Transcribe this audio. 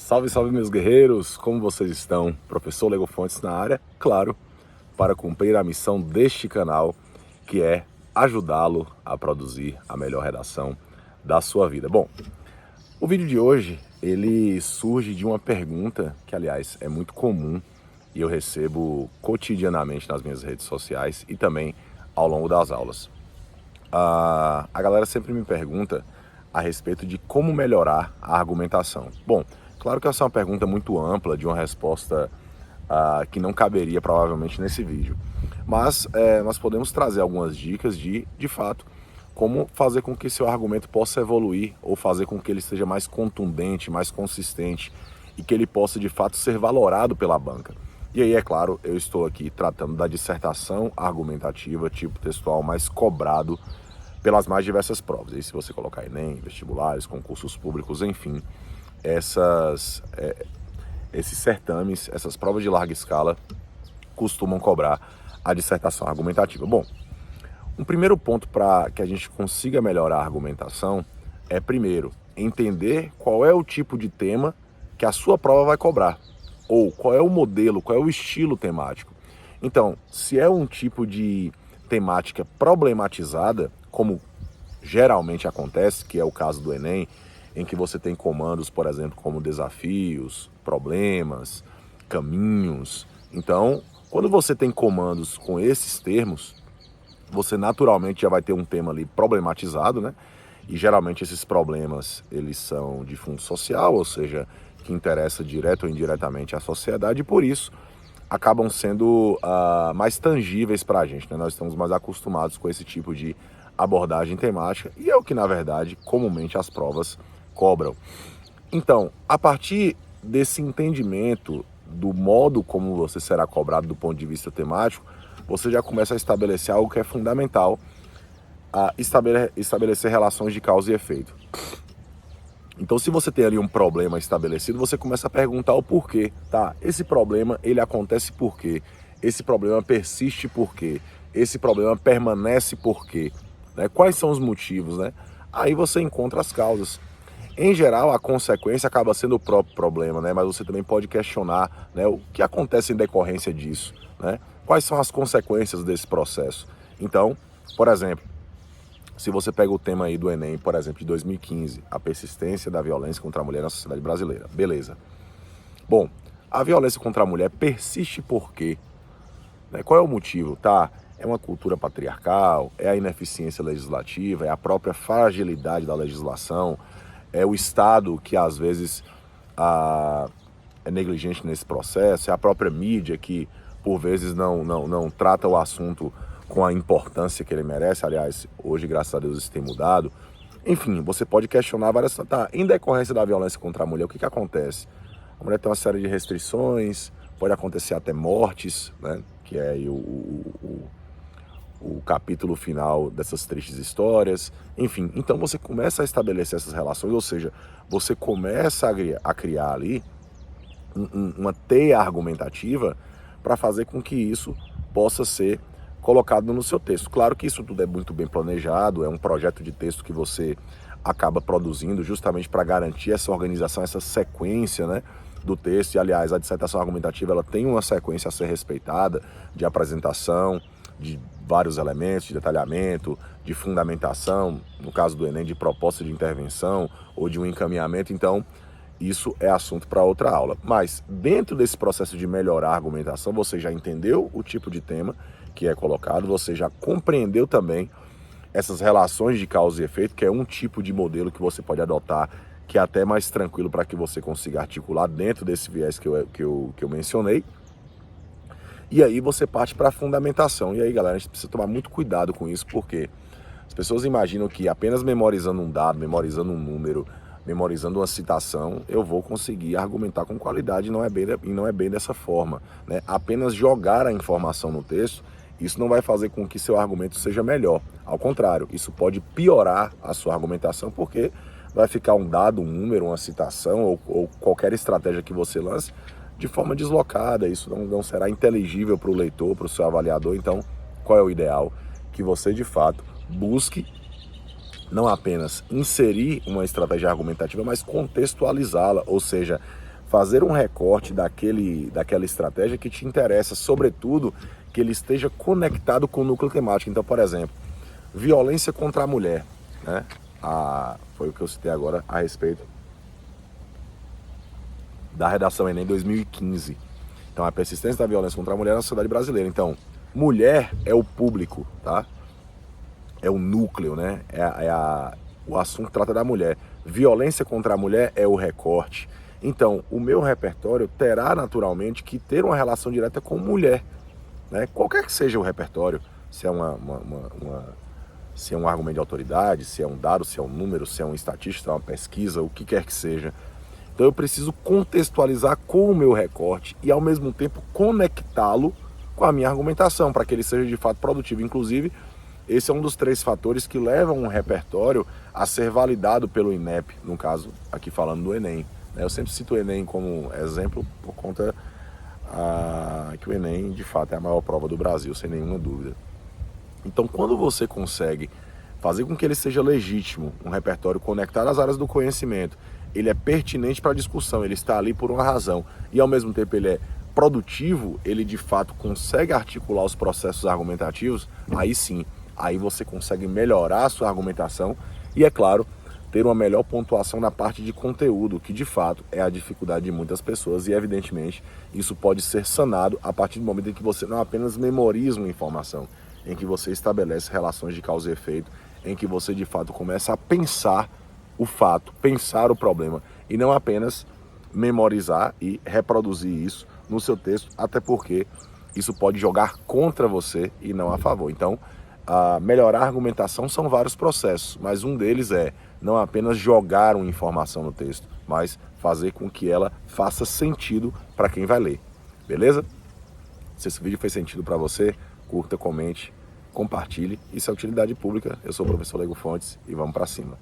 Salve, salve meus guerreiros! Como vocês estão? Professor Lego Fontes na área, claro, para cumprir a missão deste canal, que é ajudá-lo a produzir a melhor redação da sua vida. Bom, o vídeo de hoje, ele surge de uma pergunta que, aliás, é muito comum e eu recebo cotidianamente nas minhas redes sociais e também ao longo das aulas. A galera sempre me pergunta a respeito de como melhorar a argumentação. Bom, claro que essa é uma pergunta muito ampla, de uma resposta que não caberia provavelmente nesse vídeo. Mas nós podemos trazer algumas dicas de fato, como fazer com que seu argumento possa evoluir ou fazer com que ele seja mais contundente, mais consistente e que ele possa de fato ser valorado pela banca. E aí, é claro, eu estou aqui tratando da dissertação argumentativa, tipo textual mais cobrado pelas mais diversas provas. E se você colocar Enem, vestibulares, concursos públicos, enfim, esses certames, essas provas de larga escala costumam cobrar a dissertação argumentativa. Bom, um primeiro ponto para que a gente consiga melhorar a argumentação é, primeiro, entender qual é o tipo de tema que a sua prova vai cobrar, ou qual é o modelo, qual é o estilo temático. Então, se é um tipo de temática problematizada, como geralmente acontece, que é o caso do Enem, em que você tem comandos, por exemplo, como desafios, problemas, caminhos. Então, quando você tem comandos com esses termos, você naturalmente já vai ter um tema ali problematizado, né? E geralmente esses problemas, eles são de fundo social, ou seja, que interessa direto ou indiretamente à sociedade, e por isso acabam sendo mais tangíveis para a gente, né? Nós estamos mais acostumados com esse tipo de abordagem temática, e é o que, na verdade, comumente as provas cobram. Então, a partir desse entendimento do modo como você será cobrado do ponto de vista temático, você já começa a estabelecer algo que é fundamental, estabelecer relações de causa e efeito. Então, se você tem ali um problema estabelecido, você começa a perguntar o porquê, tá? Esse problema, ele acontece por quê? Esse problema persiste por quê? Esse problema permanece por quê? Né? Quais são os motivos, né? Aí você encontra as causas. Em geral, a consequência acaba sendo o próprio problema, né? Mas você também pode questionar, né, o que acontece em decorrência disso, né? Quais são as consequências desse processo? Então, por exemplo, se você pega o tema aí do Enem, por exemplo, de 2015, a persistência da violência contra a mulher na sociedade brasileira. Beleza. Bom, a violência contra a mulher persiste por quê? Né? Qual é o motivo? Tá? É uma cultura patriarcal, é a ineficiência legislativa, é a própria fragilidade da legislação, é o Estado que às vezes é negligente nesse processo, é a própria mídia que por vezes não trata o assunto com a importância que ele merece. Aliás, hoje, graças a Deus, isso tem mudado. Enfim, você pode questionar várias... Tá, em decorrência da violência contra a mulher, o que acontece? A mulher tem uma série de restrições, pode acontecer até mortes, né? Que é aí o capítulo final dessas tristes histórias. Enfim, então você começa a estabelecer essas relações, ou seja, você começa a criar ali uma teia argumentativa para fazer com que isso possa ser colocado no seu texto. Claro que isso tudo é muito bem planejado, é um projeto de texto que você acaba produzindo justamente para garantir essa organização, essa sequência, né, do texto. E, aliás, a dissertação argumentativa, ela tem uma sequência a ser respeitada, de apresentação, de vários elementos, de detalhamento, de fundamentação, no caso do Enem, de proposta de intervenção ou de um encaminhamento. Então, isso é assunto para outra aula. Mas, dentro desse processo de melhorar a argumentação, você já entendeu o tipo de tema que é colocado, você já compreendeu também essas relações de causa e efeito, que é um tipo de modelo que você pode adotar, que é até mais tranquilo para que você consiga articular dentro desse viés que eu mencionei. E aí você parte para a fundamentação. E aí, galera, a gente precisa tomar muito cuidado com isso, porque as pessoas imaginam que apenas memorizando um dado, memorizando um número, memorizando uma citação, eu vou conseguir argumentar com qualidade, e não é bem dessa forma, né? Apenas jogar a informação no texto, isso não vai fazer com que seu argumento seja melhor. Ao contrário, isso pode piorar a sua argumentação, porque vai ficar um dado, um número, uma citação ou qualquer estratégia que você lance de forma deslocada. Isso não será inteligível para o leitor, para o seu avaliador. Então, qual é o ideal? Que você, de fato, busque não apenas inserir uma estratégia argumentativa, mas contextualizá-la, ou seja, fazer um recorte daquela estratégia que te interessa, sobretudo que ele esteja conectado com o núcleo temático. Então, por exemplo, violência contra a mulher, né? Foi o que eu citei agora a respeito da redação Enem 2015. Então, a persistência da violência contra a mulher na sociedade brasileira. Então, mulher é o público, tá? É o núcleo, né? O assunto trata da mulher. Violência contra a mulher é o recorte. Então, o meu repertório terá naturalmente que ter uma relação direta com mulher, né? Qualquer que seja o repertório, se é se é um argumento de autoridade, se é um dado, se é um número, se é uma estatística, se é uma pesquisa, o que quer que seja. Então eu preciso contextualizar com o meu recorte e ao mesmo tempo conectá-lo com a minha argumentação, para que ele seja de fato produtivo. Inclusive, esse é um dos 3 fatores que levam um repertório a ser validado pelo INEP, no caso, aqui falando do Enem. Eu sempre cito o Enem como exemplo por conta que o Enem, de fato, é a maior prova do Brasil, sem nenhuma dúvida. Então, quando você consegue fazer com que ele seja legítimo, um repertório conectado às áreas do conhecimento, ele é pertinente para a discussão, ele está ali por uma razão, e ao mesmo tempo ele é produtivo, ele de fato consegue articular os processos argumentativos, aí sim, aí você consegue melhorar a sua argumentação e, é claro, ter uma melhor pontuação na parte de conteúdo, que de fato é a dificuldade de muitas pessoas, e evidentemente isso pode ser sanado a partir do momento em que você não apenas memoriza uma informação, em que você estabelece relações de causa e efeito, em que você de fato começa a pensar o fato, pensar o problema, e não apenas memorizar e reproduzir isso no seu texto, até porque isso pode jogar contra você e não a favor. Então, melhorar a argumentação são vários processos, mas um deles é não apenas jogar uma informação no texto, mas fazer com que ela faça sentido para quem vai ler. Beleza? Se esse vídeo fez sentido para você, curta, comente, compartilhe. Isso é utilidade pública. Eu sou o professor Lego Fontes e vamos para cima.